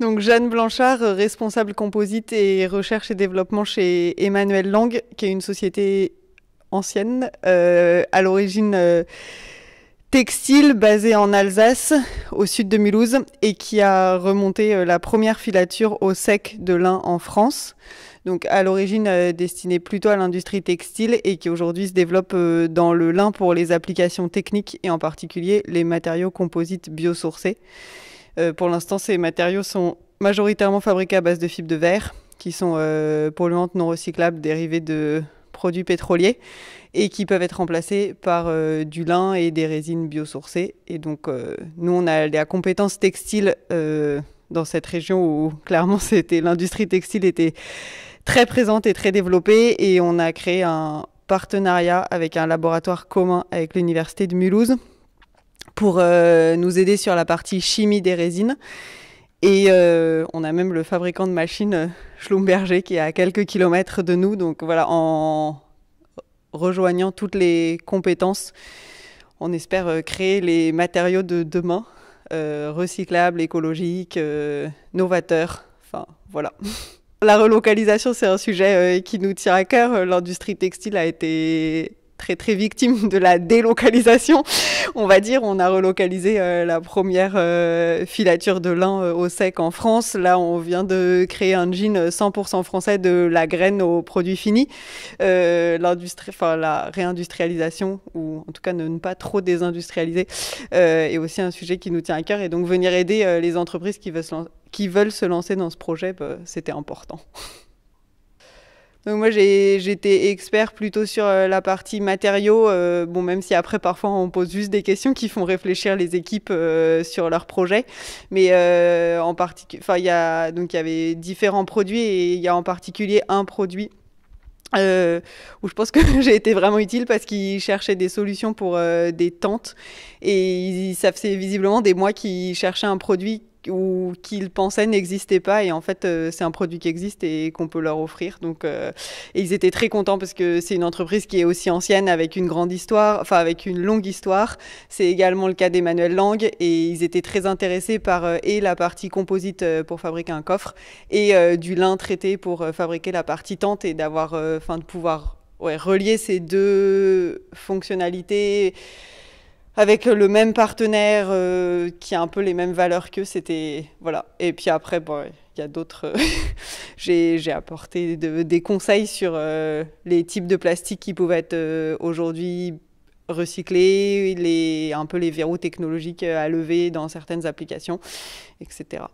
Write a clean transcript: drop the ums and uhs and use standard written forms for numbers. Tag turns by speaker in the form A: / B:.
A: Donc Jeanne Blanchard, responsable composite et recherche et développement chez Emmanuel Lang, qui est une société ancienne, à l'origine textile, basée en Alsace, au sud de Mulhouse, et qui a remonté la première filature au sec de lin en France. Donc à l'origine destinée plutôt à l'industrie textile et qui aujourd'hui se développe dans le lin pour les applications techniques et en particulier les matériaux composites biosourcés. Pour l'instant, ces matériaux sont majoritairement fabriqués à base de fibres de verre, qui sont polluantes non recyclables dérivées de produits pétroliers et qui peuvent être remplacés par du lin et des résines biosourcées. Et donc, nous, on a la compétence textile dans cette région où, clairement, l'industrie textile était très présente et très développée. Et on a créé un partenariat avec un laboratoire commun avec l'Université de Mulhouse pour nous aider sur la partie chimie des résines. Et on a même le fabricant de machines, Schlumberger, qui est à quelques kilomètres de nous. Donc voilà, en rejoignant toutes les compétences, on espère créer les matériaux de demain, recyclables, écologiques, novateurs. Enfin, voilà. La relocalisation, c'est un sujet qui nous tient à cœur. L'industrie textile a été très victime de la délocalisation, on va dire. On a relocalisé la première filature de lin au sec en France. Là, on vient de créer un jean 100% français de la graine au produit fini. La réindustrialisation, ou en tout cas ne pas trop désindustrialiser, est aussi un sujet qui nous tient à cœur. Et donc venir aider les entreprises qui veulent se lancer dans ce projet, c'était important. Donc moi j'étais expert plutôt sur la partie matériaux, même si après parfois on pose juste des questions qui font réfléchir les équipes sur leurs projets, mais en particulier, il y avait différents produits et il y a en particulier un produit où je pense que j'ai été vraiment utile parce qu'ils cherchaient des solutions pour des tentes et ça faisait visiblement des mois qu'ils cherchaient un produit ou qu'ils pensaient n'existait pas, et en fait c'est un produit qui existe et qu'on peut leur offrir. Donc et ils étaient très contents parce que c'est une entreprise qui est aussi ancienne, avec une grande histoire, avec une longue histoire. C'est également le cas d'Emmanuel Lang, et ils étaient très intéressés par et la partie composite pour fabriquer un coffre et du lin traité pour fabriquer la partie tente, et d'avoir de pouvoir relier ces deux fonctionnalités avec le même partenaire qui a un peu les mêmes valeurs qu'eux. C'était voilà. Et puis après, il y a d'autres. J'ai apporté des conseils sur les types de plastique qui pouvaient être aujourd'hui recyclés, un peu les verrous technologiques à lever dans certaines applications, etc.